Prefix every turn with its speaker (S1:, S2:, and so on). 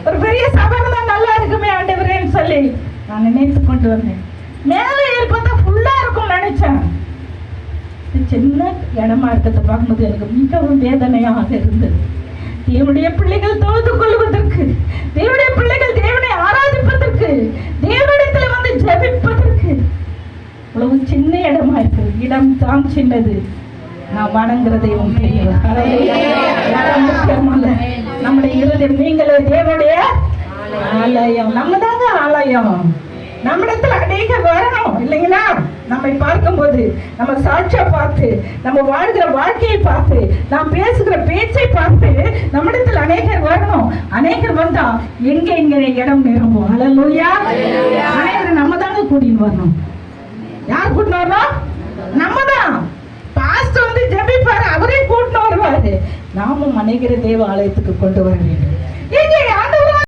S1: ஒரு பெரிய சபை தான் நல்லா இருக்குமே ஆண்டவரேன்னு சொல்லி நான் நினைத்து கொண்டு வந்தேன். மேலே ஏறி பார்த்தா ஃபுல்லா இருக்கும் நினைச்சேன். சின்ன இடமா இருக்கிறத பார்க்கும்போது எனக்கு மிகவும் வேதனையாக இருந்தது. தேவனுடைய பிள்ளைகள் தொழுது கொள்வதற்கு, தேவனுடைய பிள்ளைகள் தேவனை ஆராதிப்பதற்கு, தேவனிடத்தில் வந்து ஜெபிப்பதற்கு இவ்வளவு சின்ன இடமா இருக்கு. இடம் தான் சின்னது, நான் வணங்குற தெய்வம் முக்கியமல்ல. நம்முடைய இருதயம், நீங்களே தேவனுடைய ஆலயம். நம்ம தாங்க ஆலயம். நம்மிடத்துல அநேக வரணும் இல்லைங்களா? நம்மை பார்க்கும்போது, நம்ம சாட்சியா பார்த்து, நம்ம வாழ்கிற வாழ்க்கையை பார்த்து, நாம் பேசுகிற பேச்சை பார்த்து நம்மிடத்தில் அநேகர் வரணும். அநேகர் வந்தா எங்க இடம் நிரம்பும். அல்லேலூயா. அநேகர் நம்ம தாங்க கூட்டின்னு வரணும். யார் கூட்டின்னு வரணும்? நம்ம தான். பாஸ்டர் வந்து ஜெபிப்பாரு, அவரே கூட்டின்னு வருவாரு. நாமும் அநேகரை தேவ ஆலயத்துக்கு கொண்டு வர வேண்டும். எங்க